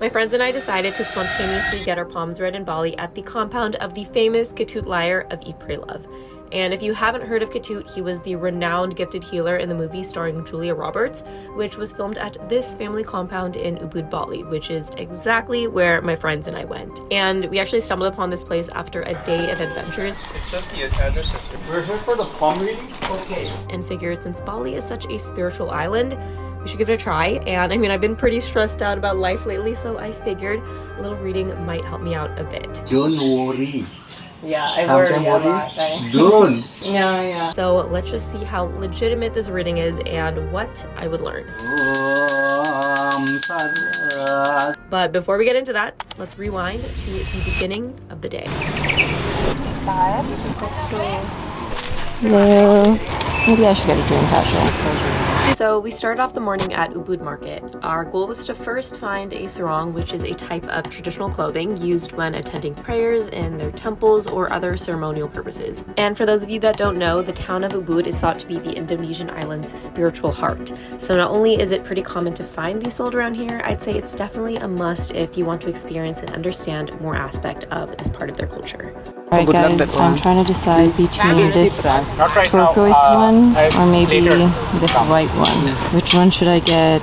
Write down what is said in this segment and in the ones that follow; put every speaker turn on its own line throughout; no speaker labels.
My friends and I decided to spontaneously get our palms read in Bali at the compound of the famous Ketut Liyer of Eat, And if you haven't heard of Ketut, he was the renowned gifted healer in the movie starring Julia Roberts, which was filmed at this family compound in Ubud, Bali, which is exactly where my friends and I went. And we actually stumbled upon this place after a day of adventures.
It's just the address. We're here for the palm reading? Okay.
And figured since Bali is such a spiritual island, we should give it a try. And I mean, I've been pretty stressed out about life lately, so I figured a little reading might help me out a bit.
Don't worry.
Yeah, I worry a lot.
Don't.
Yeah. So let's just see how legitimate this reading is and what I would learn. But before we get into that, let's rewind to the beginning of the day.
Hello. Maybe I should get a drink actually.
So we started off the morning at Ubud Market. Our goal was to first find a sarong, which is a type of traditional clothing used when attending prayers in their temples or other ceremonial purposes. And for those of you that don't know, the town of Ubud is thought to be the Indonesian island's spiritual heart. So not only is it pretty common to find these sold around here, I'd say it's definitely a must if you want to experience and understand more aspect of this part of their culture.
Alright guys, I'm trying to decide between this turquoise one or maybe this white one. Which one should I get?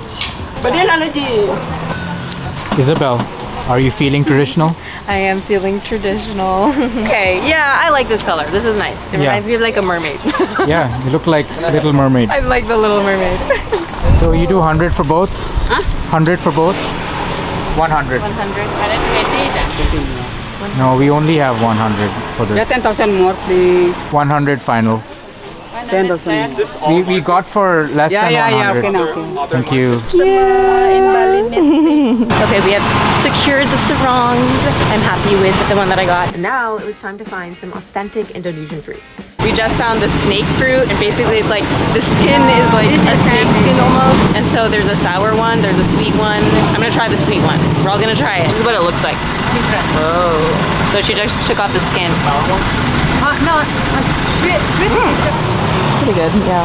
Isabel, are you feeling traditional?
I am feeling traditional. Okay, yeah, I like this color. This is nice. It reminds me of like a mermaid.
Yeah, you look like Little Mermaid.
I like the Little Mermaid.
So you do 100 for both? Huh? 100 for both? 100.
100.
No, we only have 100 for this.
10,000 more, please.
100 final.
10,000.
We got for less than 100.
Okay.
Thank you.
In Balinese. Okay, we have secured the sarongs. I'm happy with the one that I got.
And now it was time to find some authentic Indonesian fruits.
We just found the snake fruit, and basically it's like the skin is like a snake skin almost. And so there's a sour one, there's a sweet one. I'm gonna try the sweet one. We're all gonna try it. This is what it looks like. Oh. So she just took off the skin.
No, sweet is
Pretty good, yeah.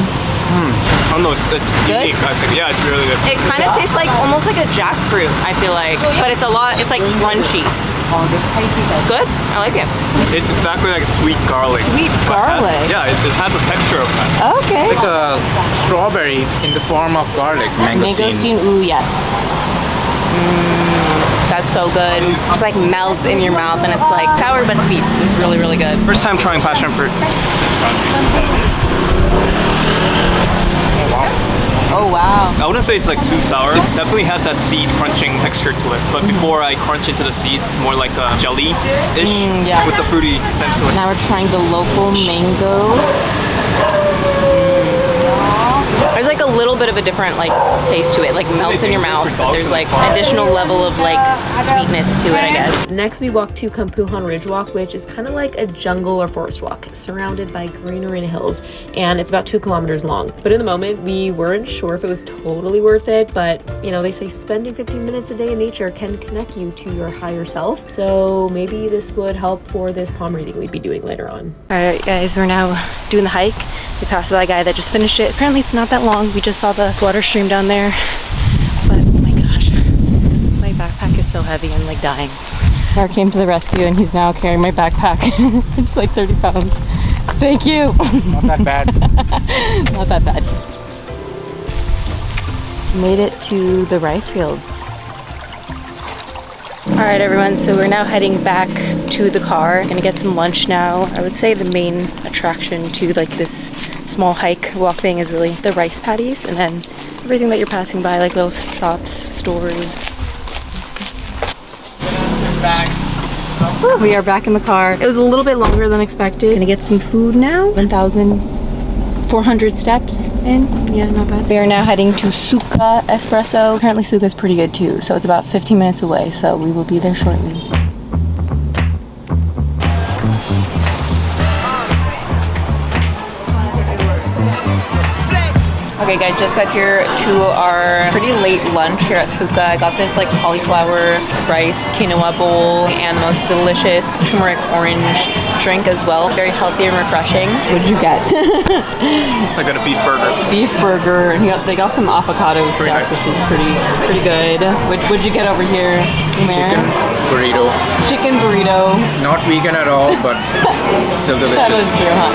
Oh no, it's unique, I think. Yeah, it's really good.
It kind of tastes like almost like a jackfruit, I feel like. But it's like crunchy. It's good. I like it.
It's exactly like sweet garlic.
Sweet garlic?
It has a texture of that.
Okay.
It's like a strawberry in the form of garlic.
Mangosteen, ooh, yeah. That's so good. Just like melts in your mouth and it's like sour but sweet. It's really, really good.
First time trying passion fruit.
Oh wow.
I wouldn't say it's like too sour. It definitely has that seed crunching texture to it. But before I crunch into the seeds, more like a jelly-ish with the fruity scent to it.
Now we're trying the local mango. There's like a little bit of a different like taste to it, like melts in your mouth, but there's like additional level of like sweetness to it, I guess.
Next we walked to Campuhan Ridge Walk, which is kind of like a jungle or forest walk surrounded by greenery and hills, and it's about 2 kilometers long. But in the moment we weren't sure if it was totally worth it, but you know, they say spending 15 minutes a day in nature can connect you to your higher self, so maybe this would help for this palm reading we'd be doing later on.
Alright guys, we're now doing the hike. We passed by a guy that just finished it. Apparently it's not that long. We just saw the water stream down there. But oh my gosh, my backpack is so heavy, I'm like dying. Car came to the rescue and he's now carrying my backpack. It's like 30 pounds. Thank you.
Not that bad.
Not that bad. Made it to the rice fields. Alright everyone, so we're now heading back to the car. Gonna get some lunch now. I would say the main attraction to like this small hike walk thing is really the rice paddies, and then everything that you're passing by, like little shops, stores. We are back in the car. It was a little bit longer than expected. Gonna get some food now. 1,400 steps in. Yeah, not bad. We are now heading to Suka Espresso. Apparently Suka is pretty good too, so it's about 15 minutes away, so we will be there shortly. Okay guys, just got here to our pretty late lunch here at Suka. I got this like cauliflower rice quinoa bowl and the most delicious turmeric orange drink as well. Very healthy and refreshing. What did you get?
I got a beef burger.
Beef burger, and they got some avocado stuff,
nice.
which is pretty good. What'd you get over here, Umair?
Chicken burrito.
Chicken burrito.
Not vegan at all, but still delicious.
That was true, huh?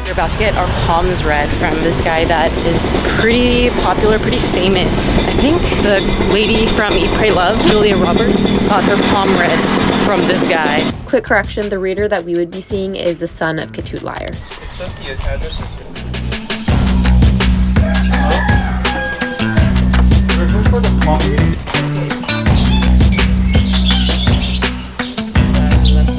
We're about to get our palms read from this guy that is pretty popular, pretty famous. I think the lady from Eat, Pray, Love, Julia Roberts, got her palm read from this guy.
Quick correction, the reader that we would be seeing is the son of Ketut Liyer.
It says the address is here. For the palm reading.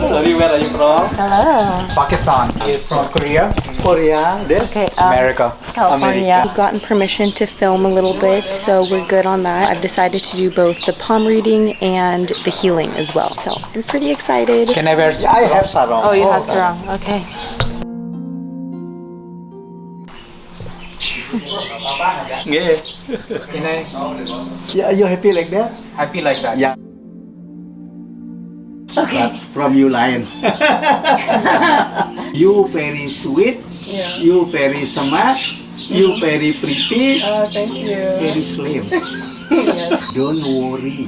Sorry, where are you from?
Hello.
Pakistan. He is from Korea.
Korea, this
Okay,
America.
California. We've gotten permission to film a little bit, so we're good on that. I've decided to do both the palm reading and the healing as well. So I'm pretty excited.
Can I wear
I have sarong.
Oh, you have sarong. Okay.
Yeah.
Can I?
Yeah, you happy like that?
Happy like that.
Yeah.
Okay.
From you, lion. You very sweet.
Yeah.
You very smart. You very pretty.
Oh, thank you.
Very slim. Don't worry.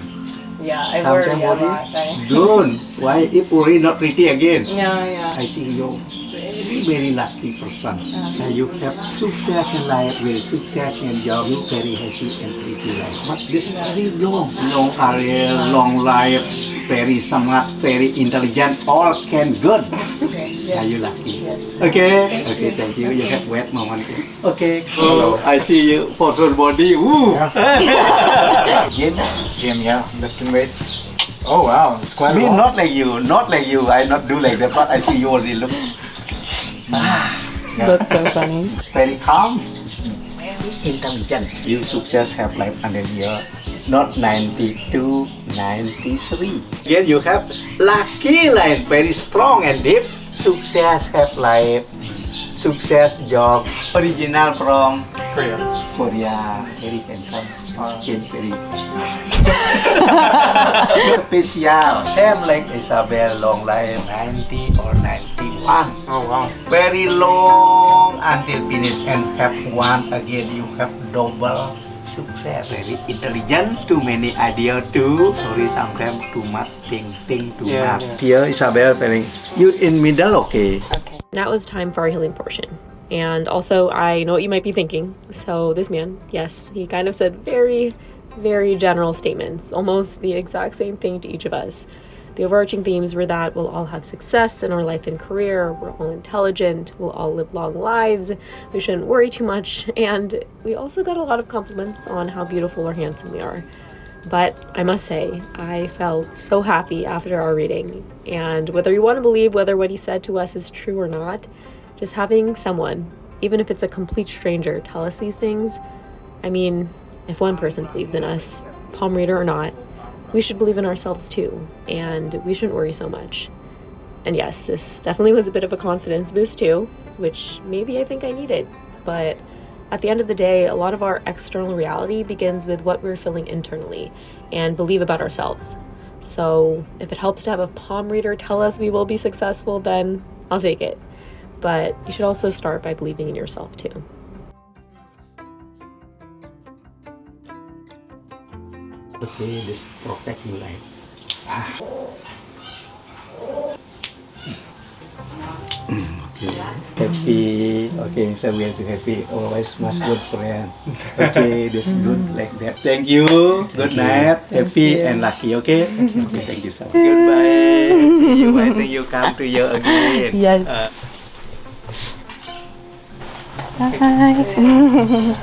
Yeah, I
Sometimes worry. Don't. Why? If worry, not pretty again.
Yeah.
I see you very lucky person. You have success in life, very success in job, you very happy and pretty life. But this very long career, long life, very smart, very intelligent, all can good.
Okay.
Are you lucky?
Yes.
Okay. Okay, thank you. You have wet moment. Okay. Oh, I see you posture body. Woo.
Gym, yeah. Lifting weights. Oh wow, it's quite
Me
long.
not like you. I not do like that, but I see you already look
That's so funny.
very calm, very intelligent. You success have life under year, not 92, 93. Again, you have lucky life, very strong and deep. Success have life, success job. Original from Korea, very handsome, skin very special. Same like Isabel, long life, 90 or 91.
Oh wow.
Very long until finish and have one again. You have double success. Very intelligent. Too many idea too. Sorry, sometimes too much think too
Yeah,
much.
yeah.
Here Isabel telling you in middle, okay.
Now is time for our healing portion. And also, I know what you might be thinking. So this man, yes, he kind of said very, very general statements, almost the exact same thing to each of us. The overarching themes were that we'll all have success in our life and career, we're all intelligent, we'll all live long lives, we shouldn't worry too much, and we also got a lot of compliments on how beautiful or handsome we are. But I must say, I felt so happy after our reading, and whether you want to believe whether what he said to us is true or not, just having someone, even if it's a complete stranger, tell us these things, I mean, if one person believes in us, palm reader or not, we should believe in ourselves too, and we shouldn't worry so much. And yes, this definitely was a bit of a confidence boost too, which maybe I think I needed, but at the end of the day, a lot of our external reality begins with what we're feeling internally and believe about ourselves. So if it helps to have a palm reader tell us we will be successful, then I'll take it. But you should also start by believing in yourself too.
Okay, this protect you life. Okay, happy. Okay, so we have to happy. Always must good friend. Okay, this good like that. Thank you. Good night. Happy and lucky. Okay. Okay, thank you so much. Goodbye. See you. I think you come to you again.
Yes. Bye.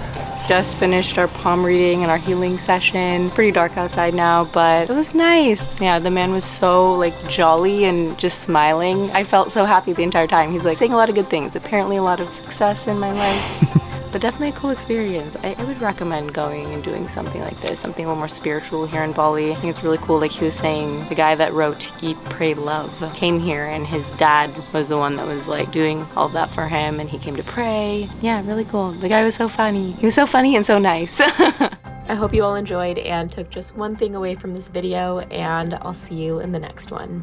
Just finished our palm reading and our healing session. Pretty dark outside now, but it was nice. Yeah, the man was so like jolly and just smiling. I felt so happy the entire time. He's like saying a lot of good things. Apparently a lot of success in my life. but definitely a cool experience. I would recommend going and doing something like this, something a little more spiritual here in Bali. I think it's really cool. Like he was saying, the guy that wrote Eat, Pray, Love came here and his dad was the one that was like doing all of that for him, and he came to pray. Yeah, really cool. The guy was so funny. He was so funny and so nice.
I hope you all enjoyed and took just one thing away from this video, and I'll see you in the next one.